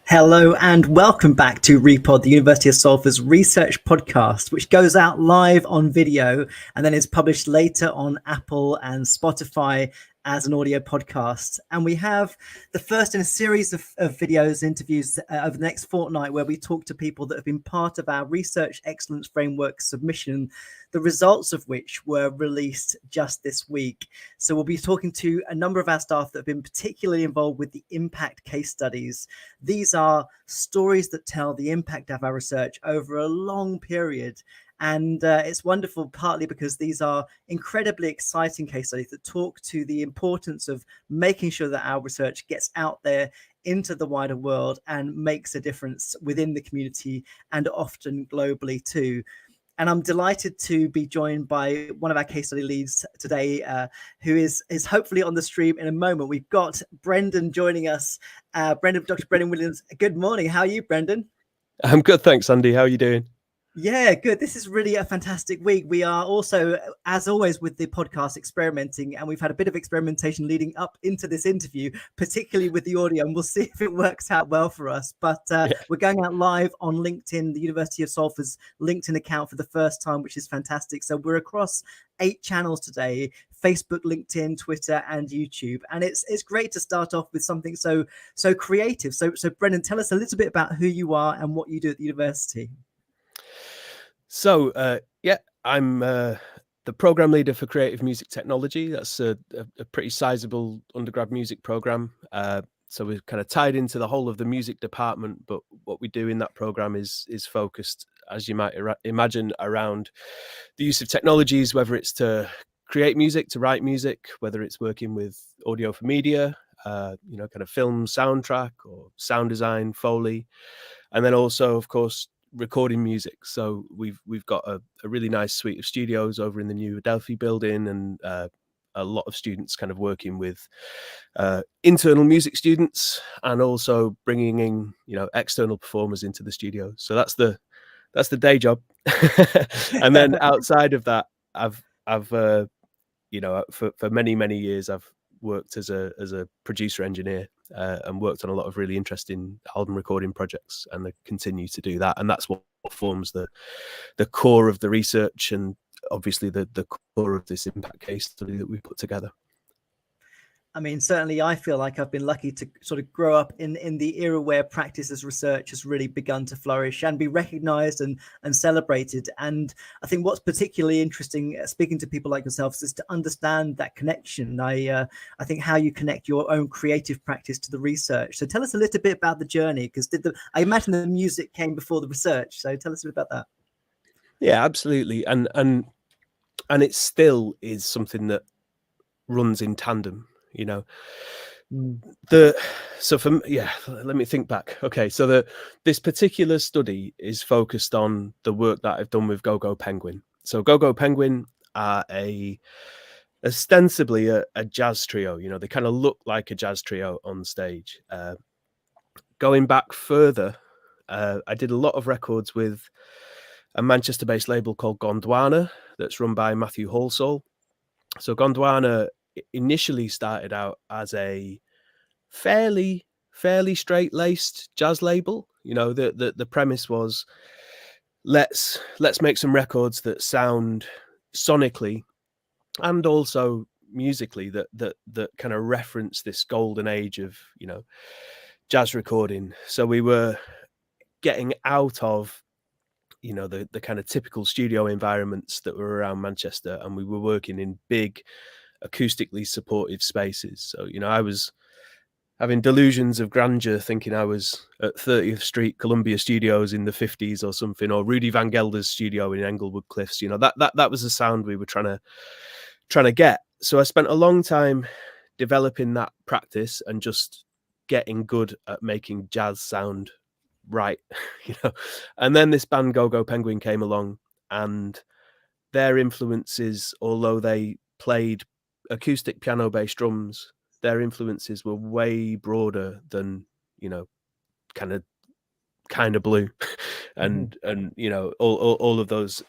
Hello and welcome back to Repod, the University of Salford's research podcast, which goes out live on video and then is published later on Apple and Spotify as an audio podcast. And we have the first in a series of videos, interviews over the next fortnight, where we talk to people that have been part of our Research Excellence Framework submission, the results of which were released just this week. So we'll be talking to a number of our staff that have been particularly involved with the impact case studies. These are stories that tell the impact of our research over a long period. And it's wonderful, partly because these are incredibly exciting case studies that talk to the importance of making sure that our research gets out there into the wider world and makes a difference within the community and often globally too. And I'm delighted to be joined by one of our case study leads today, who is hopefully on the stream in a moment. We've got Brendan joining us. Dr. Brendan Williams. Good morning. How are you, Brendan? I'm good, thanks, Andy. How are you doing? Yeah, good. This is really a fantastic week. We are also, as always, with the podcast experimenting, and we've had a bit of experimentation leading up into this interview, particularly with the audio, and we'll see if it works out well for us. But We're going out live on LinkedIn, the University of Salford's LinkedIn account for the first time, which is fantastic. So we're across 8 channels today: Facebook, LinkedIn, Twitter, and YouTube. And it's great to start off with something so creative. So Brendan, tell us a little bit about who you are and what you do at the university. So, I'm the program leader for creative music technology. That's a pretty sizable undergrad music program. So we're kind of tied into the whole of the music department, but what we do in that program is focused, as you might imagine, around the use of technologies, whether it's to create music, to write music, whether it's working with audio for media, kind of film soundtrack or sound design, Foley, and then also, of course, recording music. So we've got a really nice suite of studios over in the new Adelphi building, and a lot of students kind of working with internal music students, and also bringing in external performers into the studio. So that's the day job. And then outside of that, I've for many years I've worked as a producer engineer, and worked on a lot of really interesting album recording projects, and I continue to do that. And that's what forms the core of the research, and obviously the core of this impact case study that we put together. I mean, certainly I feel like I've been lucky to sort of grow up in the era where practice as research has really begun to flourish and be recognized and celebrated. And I think what's particularly interesting, speaking to people like yourselves, is to understand that connection. I think how you connect your own creative practice to the research. So tell us a little bit about the journey, because I imagine the music came before the research. So tell us a bit about that. Yeah, absolutely. And it still is something that runs in tandem. Let me think back. Okay, so this particular study is focused on the work that I've done with Go-Go Penguin. So Go-Go Penguin are ostensibly a jazz trio. They kind of look like a jazz trio on stage. Going back further, I did a lot of records with a Manchester-based label called Gondwana that's run by Matthew Halsall. So Gondwana initially started out as a fairly straight-laced jazz label. The premise was, let's make some records that sound sonically and also musically that kind of reference this golden age of jazz recording. So we were getting out of the kind of typical studio environments that were around Manchester, and we were working in big acoustically supportive spaces. So I was having delusions of grandeur, thinking I was at 30th Street Columbia Studios in the 50s or something, or Rudy Van Gelder's studio in Englewood Cliffs. That was the sound we were trying to get. So I spent a long time developing that practice and just getting good at making jazz sound right. And then this band Go-Go Penguin came along, and their influences, although they played acoustic piano bass drums, their influences were way broader than kind of blue and all of those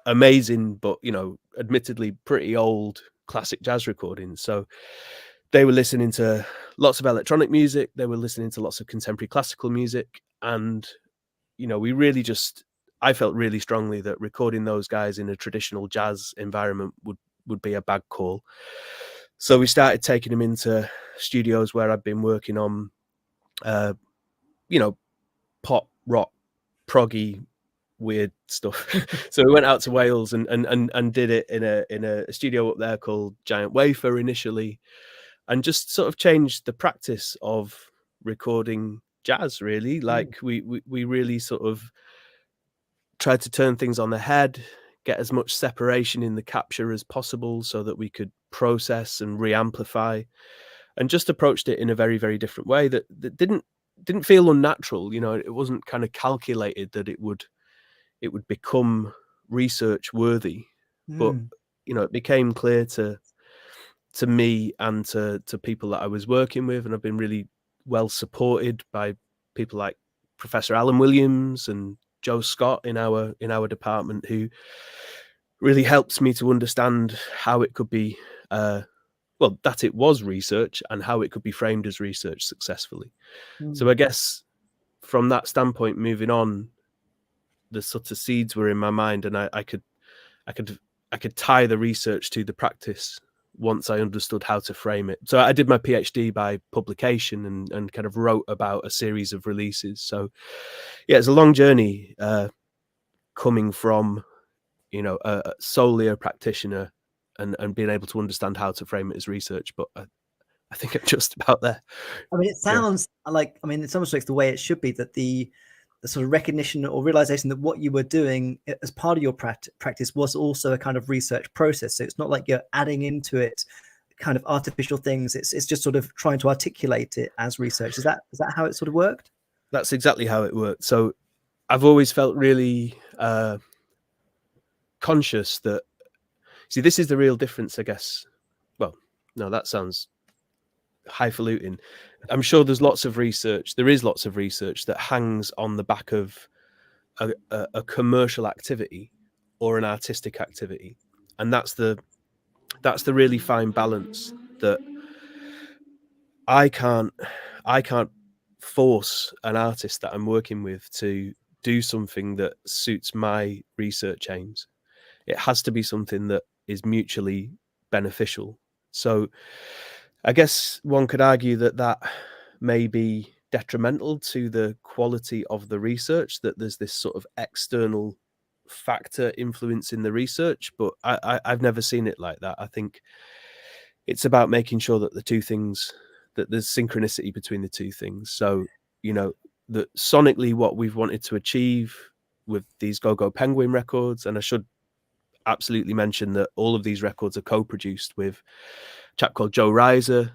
amazing but admittedly pretty old classic jazz recordings. So they were listening to lots of electronic music. They were listening to lots of contemporary classical music. And, you know, I felt really strongly that recording those guys in a traditional jazz environment would be a bad call. So we started taking them into studios where I'd been working on, you know, pop, rock, proggy, weird stuff. So we went out to Wales and did it in a studio up there called Giant Wafer initially, and just sort of changed the practice of recording jazz, really. Like we really sort of tried to turn things on the head, get as much separation in the capture as possible so that we could process and re-amplify, and just approached it in a very, very different way that didn't feel unnatural. You know, it wasn't kind of calculated that it would become research worthy. But, you know, it became clear to me and to people that I was working with, and I've been really well supported by people like Professor Alan Williams and Joe Scott in our department, who really helped me to understand how it could be, well, that it was research and how it could be framed as research successfully. So I guess from that standpoint, moving on, the sort of seeds were in my mind, and I could tie the research to the practice once I understood how to frame it. So I did my PhD by publication and kind of wrote about a series of releases. So yeah, it's a long journey coming from, you know, solely a practitioner and being able to understand how to frame it as research. But I think I'm just about there. I mean, it sounds like, I mean, it's almost like the way it should be, that the sort of recognition or realization that what you were doing as part of your practice was also a kind of research process. So it's not like you're adding into it kind of artificial things. It's just sort of trying to articulate it as research. Is that how it sort of worked? That's exactly how it worked. So I've always felt really conscious that, see, this is the real difference, I guess. Well, no, that sounds highfalutin. I'm sure there is lots of research that hangs on the back of a commercial activity or an artistic activity, and that's the really fine balance that I can't force an artist that I'm working with to do something that suits my research aims. It has to be something that is mutually beneficial. So I guess one could argue that may be detrimental to the quality of the research, that there's this sort of external factor influencing the research, but I've never seen it like that. I think it's about making sure that that there's synchronicity between the two things. So, you know, that sonically what we've wanted to achieve with these Go-Go Penguin records, and I should absolutely mention that all of these records are co-produced with a chap called Joe Reiser.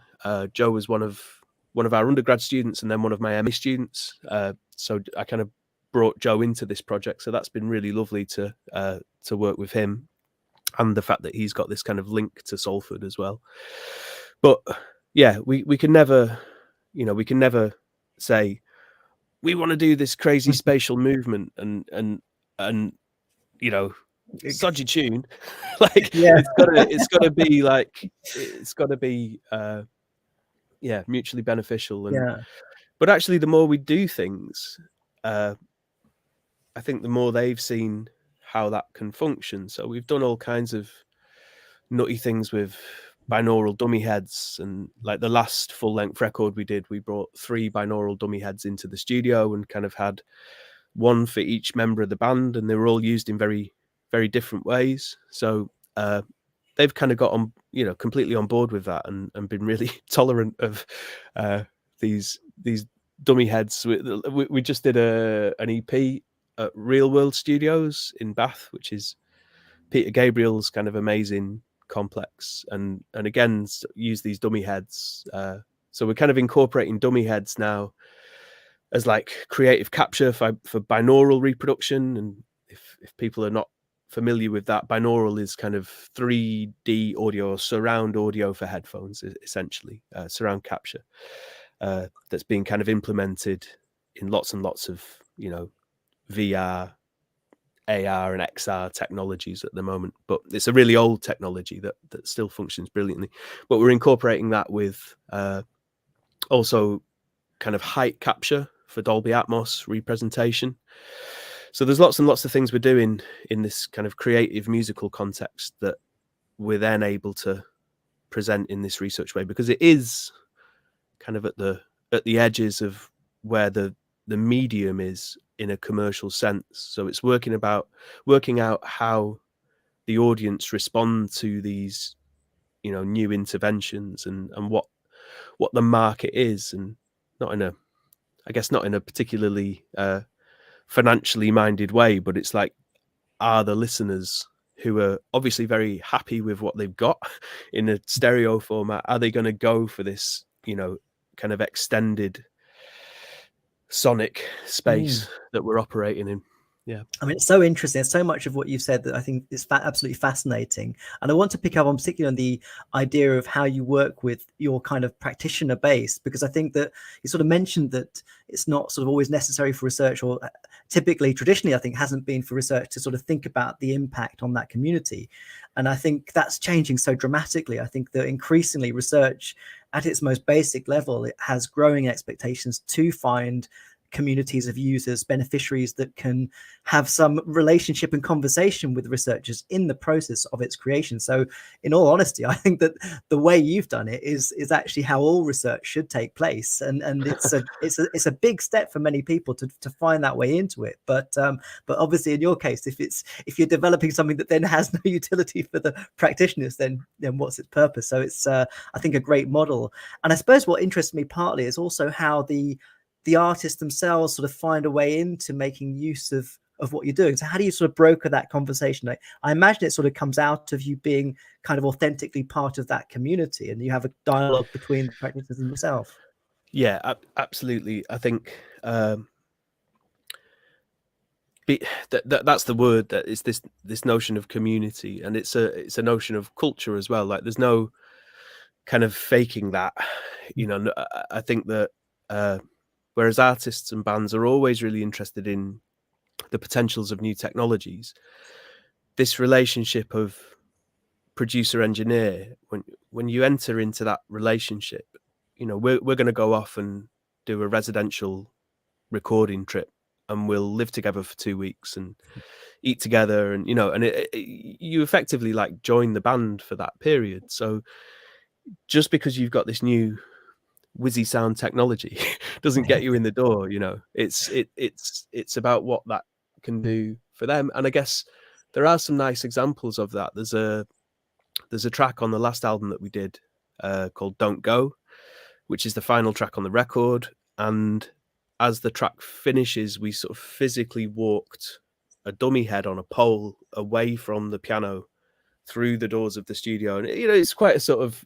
Joe was one of our undergrad students and then one of my MA students. So I kind of brought Joe into this project. So that's been really lovely to work with him, and the fact that he's got this kind of link to Salford as well. But yeah, we can never, you know, we can never say we want to do this crazy spatial movement and you know, sodgy tune. Like, it's gotta be like, it's gotta be mutually beneficial. And but actually the more we do things, I think the more they've seen how that can function. So we've done all kinds of nutty things with binaural dummy heads, and like the last full-length record we did, we brought 3 binaural dummy heads into the studio and kind of had one for each member of the band, and they were all used in very, very different ways. So they've kind of got on, you know, completely on board with that, and been really tolerant of these dummy heads. We just did an EP at Real World Studios in Bath, which is Peter Gabriel's kind of amazing complex, and again use these dummy heads. So we're kind of incorporating dummy heads now as like creative capture for binaural reproduction. And if people are not familiar with that, binaural is kind of 3D audio, or surround audio for headphones, essentially, surround capture, that's being kind of implemented in lots and lots of, you know, VR AR and XR technologies at the moment, but it's a really old technology that still functions brilliantly. But we're incorporating that with also kind of height capture for Dolby Atmos representation. So there's lots and lots of things we're doing in this kind of creative musical context that we're then able to present in this research way, because it is kind of at the edges of where the medium is in a commercial sense. So it's working out how the audience respond to these, you know, new interventions, and what the market is, and not in a particularly financially minded way, but it's like, are the listeners who are obviously very happy with what they've got in a stereo format, are they going to go for this, you know, kind of extended sonic space that we're operating in? Yeah. I mean, it's so interesting. There's so much of what you've said that I think is absolutely fascinating. And I want to pick up on particularly on the idea of how you work with your kind of practitioner base, because I think that you sort of mentioned that it's not sort of always necessary for research, or typically, traditionally, I think hasn't been for research to sort of think about the impact on that community. And I think that's changing so dramatically. I think that increasingly research at its most basic level, it has growing expectations to find communities of users, beneficiaries that can have some relationship and conversation with researchers in the process of its creation. So in all honesty, I think that the way you've done it is actually how all research should take place, and it's a big step for many people to find that way into it. But obviously in your case, if you're developing something that then has no utility for the practitioners, then what's its purpose? So it's I think a great model. And I suppose what interests me partly is also how the artists themselves sort of find a way into making use of what you're doing. So how do you sort of broker that conversation? I imagine it sort of comes out of you being kind of authentically part of that community, and you have a dialogue between the practitioners and yourself. Yeah, absolutely. I think that's the word, that is this notion of community, and it's a notion of culture as well. Like, there's no kind of faking that, you know. I think that whereas artists and bands are always really interested in the potentials of new technologies, this relationship of producer engineer, when you enter into that relationship, you know, we're going to go off and do a residential recording trip, and we'll live together for 2 weeks and eat together, and, you know, and you effectively like join the band for that period. So just because you've got this new whizzy sound technology doesn't get you in the door, you know. It's about what that can do for them. And I guess there are some nice examples of that. There's a track on the last album that we did called Don't Go, which is the final track on the record, and as the track finishes, we sort of physically walked a dummy head on a pole away from the piano through the doors of the studio. And, you know, it's quite a sort of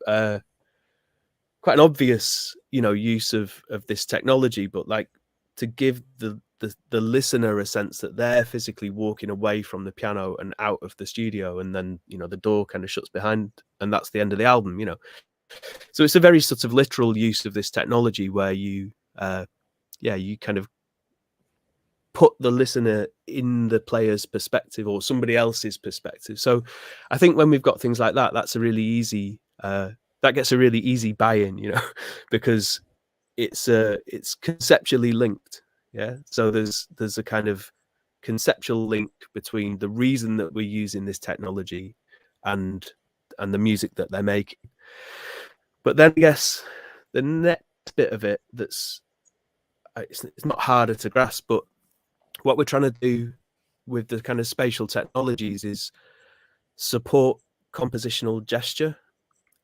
quite an obvious, you know, use of this technology, but like to give the listener a sense that they're physically walking away from the piano and out of the studio, and then, you know, the door kind of shuts behind, and that's the end of the album, you know. So it's a very sort of literal use of this technology where you you kind of put the listener in the player's perspective or somebody else's perspective. So I think when we've got things like that, that's a really easy that gets a really easy buy-in, you know, because it's conceptually linked. Yeah. So there's a kind of conceptual link between the reason that we're using this technology and the music that they're making. But then I guess the next bit of it it's not harder to grasp, but what we're trying to do with the kind of spatial technologies is support compositional gesture.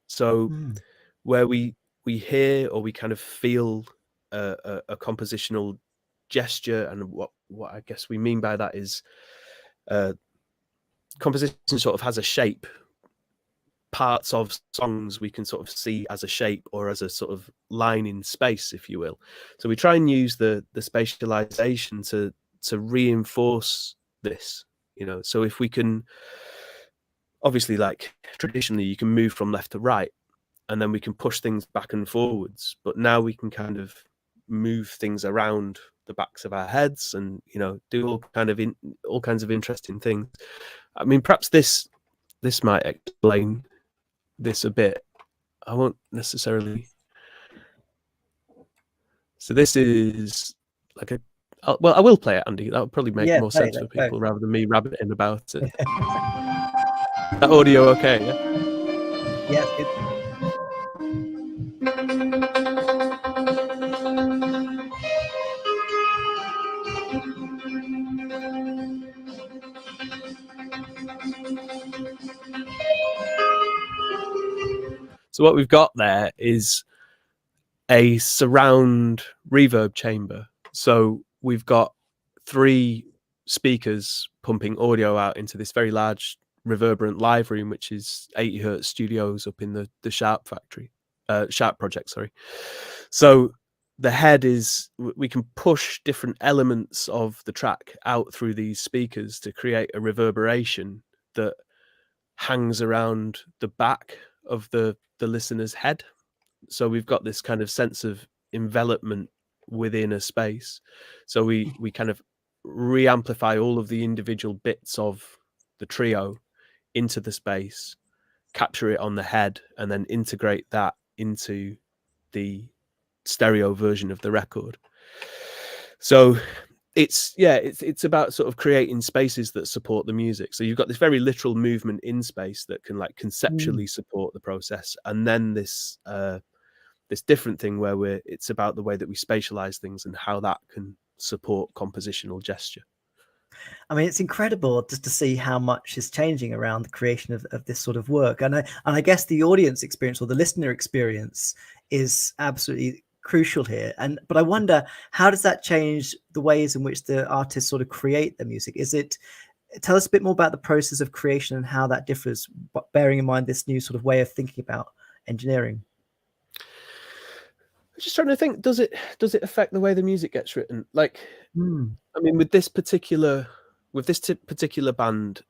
So where we hear or we kind of feel a compositional gesture, and what I guess we mean by that is composition sort of has a shape. Parts of songs we can sort of see as a shape or as a sort of line in space, if you will. So we try and use the spatialisation to reinforce this, you know. So if we can, obviously, like traditionally you can move from left to right and then we can push things back and forwards, but now we can kind of move things around the backs of our heads, and do all kinds of interesting things. I mean, perhaps this might explain this a bit. I won't necessarily. So this is like I will play it, Andy. That would probably make more sense for people rather than me rabbiting about it. That audio okay? Yeah. Yeah, good. So what we've got there is a surround reverb chamber. So we've got 3 speakers pumping audio out into this very large reverberant live room, which is 80 Hertz Studios up in the Sharp factory, Sharp project, sorry. So the head is, we can push different elements of the track out through these speakers to create a reverberation that hangs around the back of the listener's head. So we've got this kind of sense of envelopment within a space. So we kind of re-amplify all of the individual bits of the trio into the space, capture it on the head, and then integrate that into the stereo version of the record. So it's about sort of creating spaces that support the music. So you've got this very literal movement in space that can like conceptually support the process, and then this different thing where it's about the way that we spatialize things and how that can support compositional gesture. I mean, it's incredible just to see how much is changing around the creation of this sort of work. And I guess the audience experience or the listener experience is absolutely crucial here. But I wonder, how does that change the ways in which the artists sort of create the music? Tell us a bit more about the process of creation and how that differs, bearing in mind this new sort of way of thinking about engineering. I'm just trying to think, does it affect the way the music gets written? Like, I mean, with this particular band,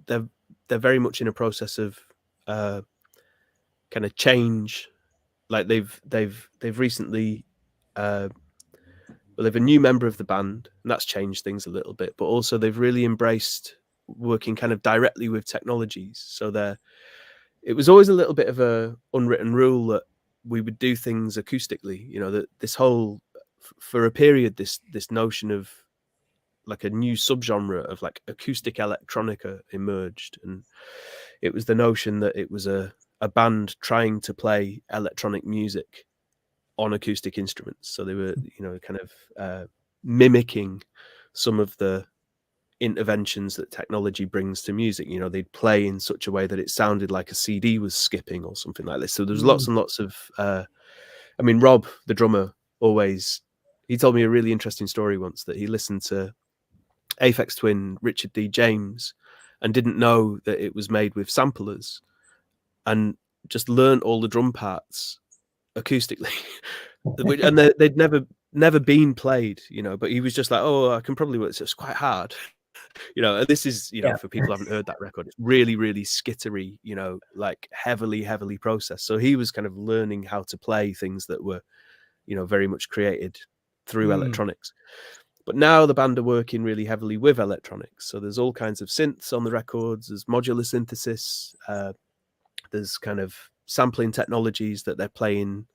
they're very much in a process of kind of change. Like they've recently they've a new member of the band, and that's changed things a little bit, but also they've really embraced working kind of directly with technologies. So it was always a little bit of a unwritten rule that we would do things acoustically, that this whole, for a period, this notion of like a new subgenre of like acoustic electronica emerged. And it was the notion that it was a band trying to play electronic music on acoustic instruments. So they were, kind of mimicking some of the interventions that technology brings to music. They'd play in such a way that it sounded like a CD was skipping or something like this. So there's lots and lots of I mean, Rob, the drummer, he told me a really interesting story once that he listened to Aphex Twin Richard D. James and didn't know that it was made with samplers, and just learnt all the drum parts acoustically. And they'd never been played, but he was just like, oh, I can probably work. So it's quite hard. And this is, for people who haven't heard that record, it's really, really skittery, like heavily processed. So he was kind of learning how to play things that were, very much created through electronics. But now the band are working really heavily with electronics. So there's all kinds of synths on the records. There's modular synthesis. There's kind of sampling technologies that they're playing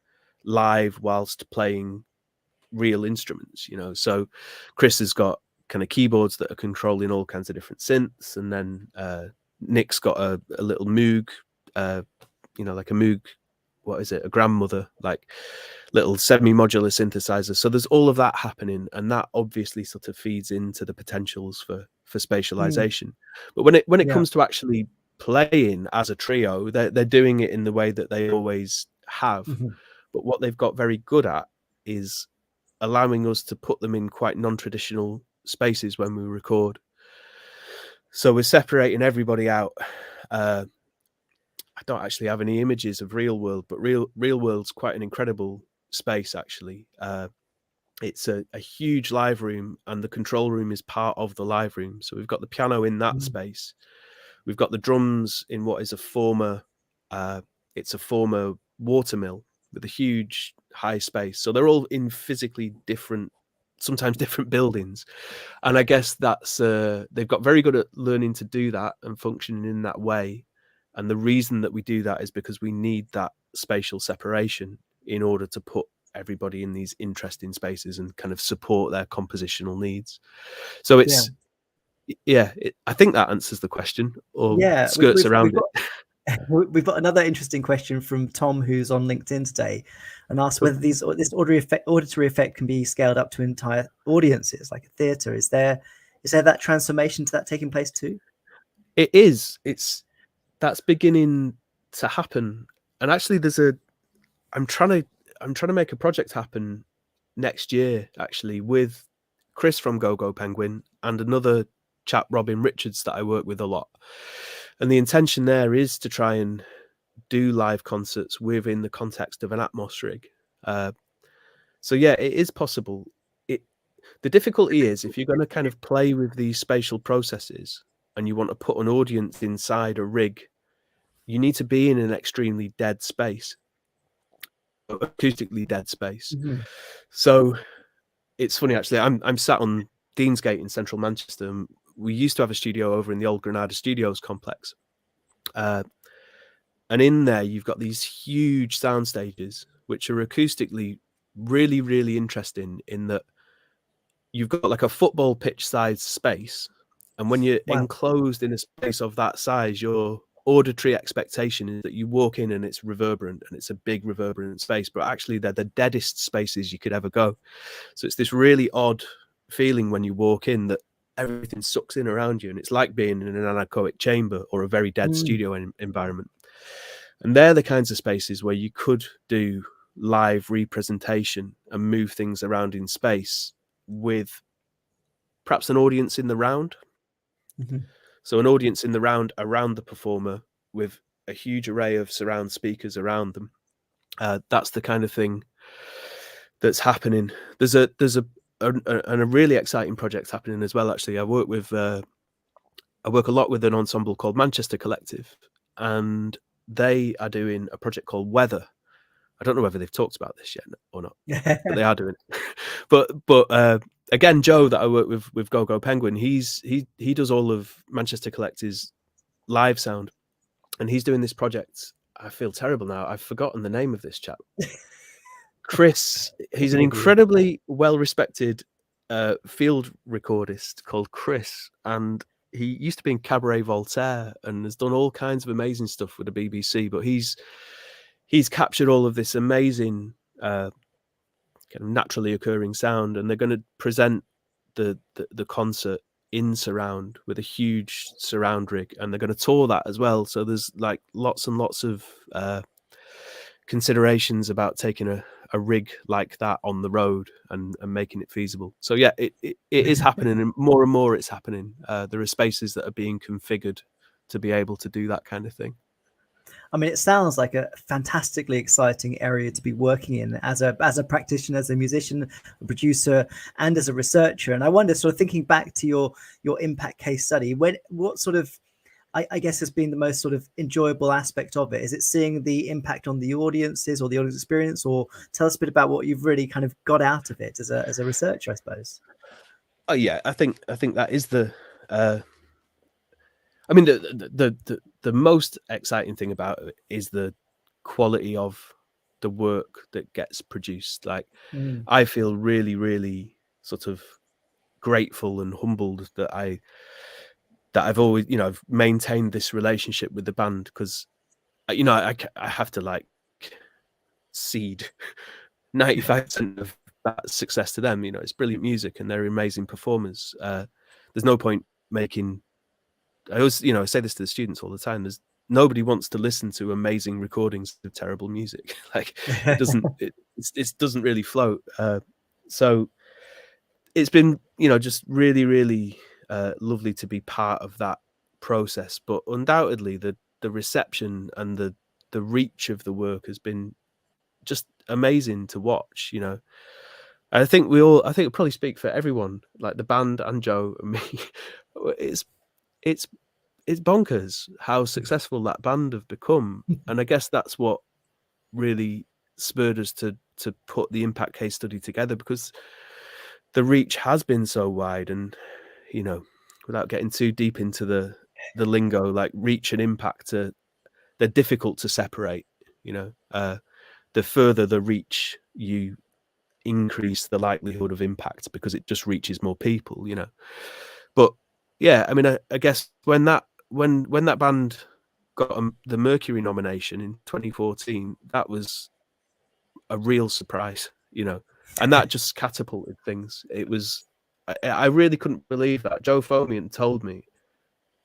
live whilst playing real instruments, So Chris has got kind of keyboards that are controlling all kinds of different synths, and then Nick's got a little Moog, like a Moog, what is it, a grandmother, like little semi-modular synthesizer. So there's all of that happening, and that obviously sort of feeds into the potentials for spatialization. But when it comes to actually playing as a trio, they're doing it in the way that they always have. But what they've got very good at is allowing us to put them in quite non-traditional spaces when we record. So we're separating everybody out. I don't actually have any images of Real World, but Real World's quite an incredible space, actually. It's a huge live room, and the control room is part of the live room. So we've got the piano in that space. We've got the drums in what is a former water mill with a huge high space. So they're all in physically different sometimes different buildings. And I guess that's they've got very good at learning to do that and functioning in that way. And the reason that we do that is because we need that spatial separation in order to put everybody in these interesting spaces and kind of support their compositional needs. So it's I think that answers the question, or skirts around it. We've got another interesting question from Tom, who's on LinkedIn today, and asked whether this auditory effect can be scaled up to entire audiences, like a theatre. Is there that transformation to that taking place too? It is. That's beginning to happen. And actually, I'm trying to make a project happen next year, actually, with Chris from Go Go Penguin and another chap, Robin Richards, that I work with a lot. And the intention there is to try and do live concerts within the context of an Atmos rig. So yeah, it is possible. The difficulty is if you're going to kind of play with these spatial processes and you want to put an audience inside a rig, you need to be in an extremely dead space, acoustically dead space. Mm-hmm. So it's funny, actually. I'm sat on Deansgate in central Manchester. And we used to have a studio over in the old Granada Studios complex. And in there, you've got these huge sound stages, which are acoustically really, really interesting in that you've got like a football pitch size space. And when you're enclosed in a space of that size, your auditory expectation is that you walk in and it's reverberant and it's a big reverberant space, but actually they're the deadest spaces you could ever go. So it's this really odd feeling when you walk in that everything sucks in around you, and it's like being in an anechoic chamber or a very dead studio environment. And they're the kinds of spaces where you could do live representation and move things around in space with perhaps an audience in the round. Mm-hmm. So an audience in the round around the performer with a huge array of surround speakers around them. That's the kind of thing that's happening. There's a really exciting project happening as well. Actually, I work a lot with an ensemble called Manchester Collective, and they are doing a project called Weather. I don't know whether they've talked about this yet or not, but they are doing it. But again, Joe, that I work with Go Go Penguin, he does all of Manchester Collective's live sound, and he's doing this project. I feel terrible now. I've forgotten the name of this chap. Chris. He's an incredibly well-respected field recordist called Chris, and he used to be in Cabaret Voltaire and has done all kinds of amazing stuff with the BBC. But he's captured all of this amazing kind of naturally occurring sound, and they're going to present the concert in surround with a huge surround rig, and they're going to tour that as well. So there's like lots and lots of considerations about taking a rig like that on the road and making it feasible. So yeah, it is happening, and more it's happening. There are spaces that are being configured to be able to do that kind of thing. I mean, it sounds like a fantastically exciting area to be working in as a practitioner, as a musician, a producer, and as a researcher. And I wonder, sort of thinking back to your impact case study, what sort of, I guess, has been the most sort of enjoyable aspect of it? Is it seeing the impact on the audiences or the audience experience, or tell us a bit about what you've really kind of got out of it as a researcher, I suppose? Oh yeah, I think that is the. I mean, the most exciting thing about it is the quality of the work that gets produced. Like, I feel really, really sort of grateful and humbled that I've always, I've maintained this relationship with the band, because, I have to like cede 95% of that success to them. It's brilliant music and they're amazing performers. There's no point making. I always, I say this to the students all the time. Nobody wants to listen to amazing recordings of terrible music. Like, it doesn't, it doesn't really float. So it's been, just really, really lovely to be part of that process. But undoubtedly, the reception and the reach of the work has been just amazing to watch. And I think it probably speak for everyone, like the band and Joe and me. It's bonkers how successful that band have become. And I guess that's what really spurred us to put the impact case study together, because the reach has been so wide, and without getting too deep into the lingo, like reach and impact they're difficult to separate. The further the reach, you increase the likelihood of impact because it just reaches more people. But yeah, I mean, I guess when that band got the Mercury nomination in 2014, that was a real surprise, and that just catapulted things. It was, I really couldn't believe that. Joe Fomian told me,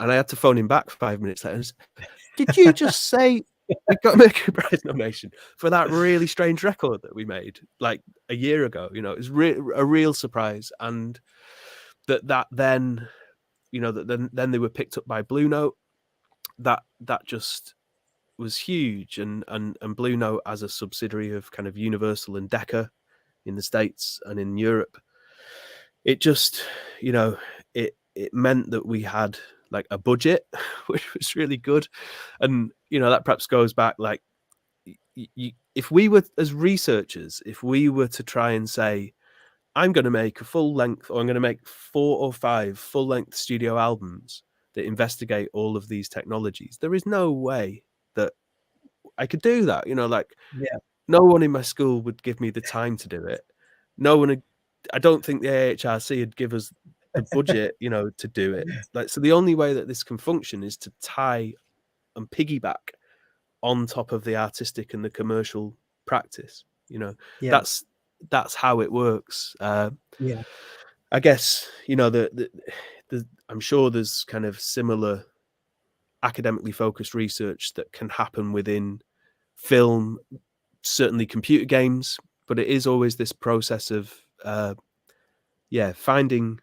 and I had to phone him back 5 minutes later. Did you just say we got a Mercury Prize nomination for that really strange record that we made like a year ago? It was a real surprise, and that then, then they were picked up by Blue Note. That just was huge, and Blue Note, as a subsidiary of kind of Universal and Decca in the States and in Europe, it just, it meant that we had like a budget, which was really good. And that perhaps goes back, like, if we were, as researchers, if we were to try and say, I'm going to make a full length, or I'm going to make 4 or 5 full length studio albums that investigate all of these technologies, there is no way that I could do that. No one in my school would give me the time to do it. No one, I don't think the AHRC would give us the budget, to do it. Like, so the only way that this can function is to tie and piggyback on top of the artistic and the commercial practice. That's how it works. I guess, I'm sure there's kind of similar academically focused research that can happen within film, certainly computer games, but it is always this process of finding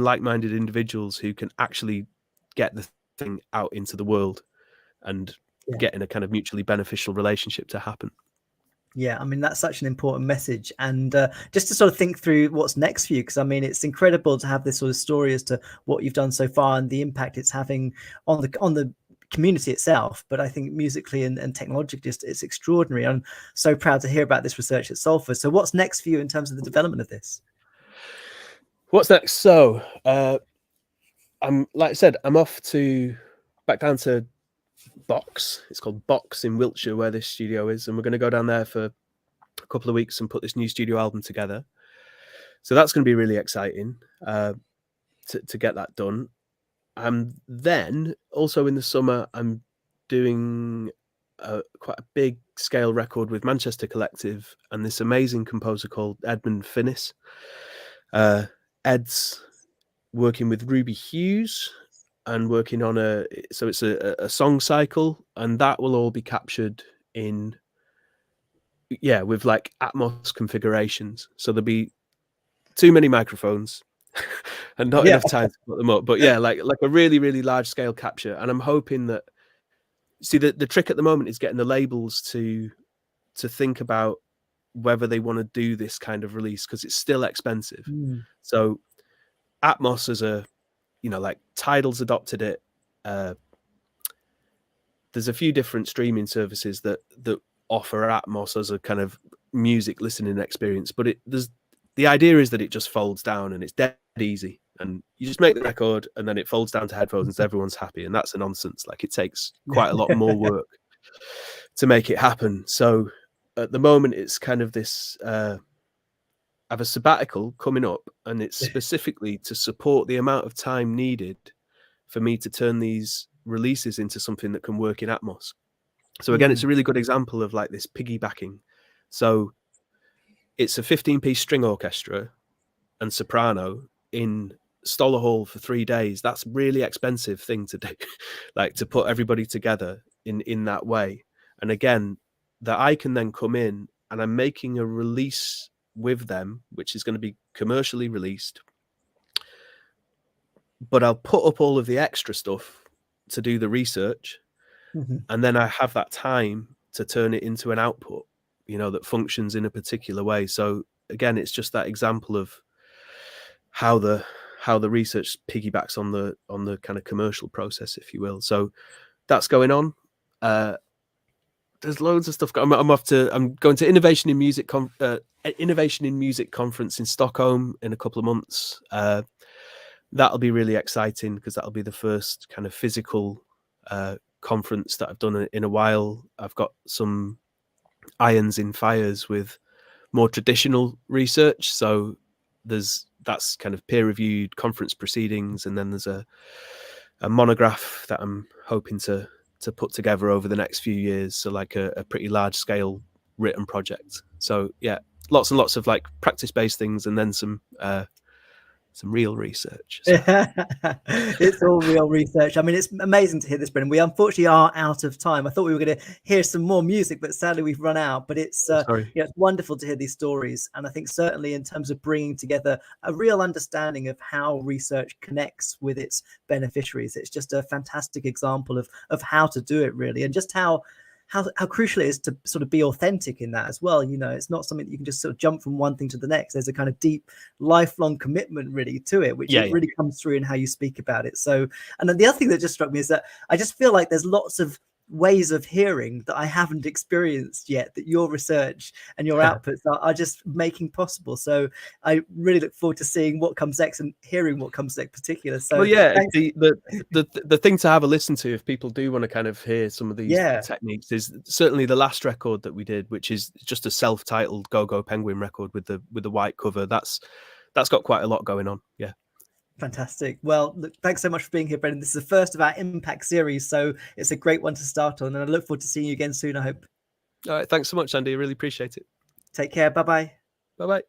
like-minded individuals who can actually get the thing out into the world and getting a kind of mutually beneficial relationship to happen. Yeah, I mean, that's such an important message. And just to sort of think through what's next for you, because I mean, it's incredible to have this sort of story as to what you've done so far and the impact it's having on the community itself. But I think musically and technologically, it's extraordinary. I'm so proud to hear about this research at Salford. So what's next for you in terms of the development of this? What's next? So I'm, like I said, I'm off back down to Box. It's called Box in Wiltshire, where this studio is, and we're going to go down there for a couple of weeks and put this new studio album together. So that's going to be really exciting to get that done. Then also in the summer, I'm doing quite a big scale record with Manchester Collective and this amazing composer called Edmund Finnis. Ed's working with Ruby Hughes and working on it's a song cycle, and that will all be captured with like Atmos configurations. So there'll be too many microphones and not enough time to put them up. But like a really, really large scale capture. And I'm hoping that, see, the trick at the moment is getting the labels to think about whether they want to do this kind of release, because it's still expensive. So Atmos as like Tidal's adopted it. There's a few different streaming services that offer Atmos as a kind of music listening experience, but the idea is that it just folds down and it's dead easy, and you just make the record and then it folds down to headphones and everyone's happy. And that's a nonsense. Like, it takes quite a lot more work to make it happen. So at the moment, it's kind of this, I have a sabbatical coming up, and it's specifically to support the amount of time needed for me to turn these releases into something that can work in Atmos. So again, it's a really good example of like this piggybacking. So it's a 15-piece string orchestra and soprano in Stoller Hall for 3 days. That's a really expensive thing to do, like to put everybody together in that way. And again, that I can then come in and I'm making a release with them, which is going to be commercially released, but I'll put up all of the extra stuff to do the research. And then I have that time to turn it into an output, that functions in a particular way. So again, it's just that example of how the research piggybacks on the kind of commercial process, if you will. So that's going on. there's loads of stuff. I'm going to Innovation in Music conference in Stockholm in a couple of months. That'll be really exciting because that'll be the first kind of physical conference that I've done in a while. I've got some irons in fires with more traditional research, so that's kind of peer-reviewed conference proceedings, and then there's a monograph that I'm hoping to put together over the next few years, so like a pretty large scale written project. So yeah, lots and lots of like practice-based things, and then some real research. So. It's all real research. I mean, it's amazing to hear this, Brendan. We unfortunately are out of time. I thought we were going to hear some more music, but sadly we've run out. But it's it's wonderful to hear these stories, and I think certainly in terms of bringing together a real understanding of how research connects with its beneficiaries, it's just a fantastic example of how to do it, really, and just how crucial it is to sort of be authentic in that as well. You know, it's not something that you can just sort of jump from one thing to the next. There's a kind of deep lifelong commitment really to it, which really comes through in how you speak about it. So, and then the other thing that just struck me is that I just feel like there's lots of ways of hearing that I haven't experienced yet that your research and your outputs are just making possible. So I really look forward to seeing what comes next and hearing what comes next particular. So well, yeah, the thing to have a listen to if people do want to kind of hear some of these techniques is certainly the last record that we did, which is just a self-titled Go-Go Penguin record with the white cover. That's got quite a lot going on. Yeah. Fantastic. Well, look, thanks so much for being here, Brendan. This is the first of our Impact series, so it's a great one to start on, and I look forward to seeing you again soon, I hope. All right. Thanks so much, Andy. I really appreciate it. Take care. Bye-bye. Bye-bye.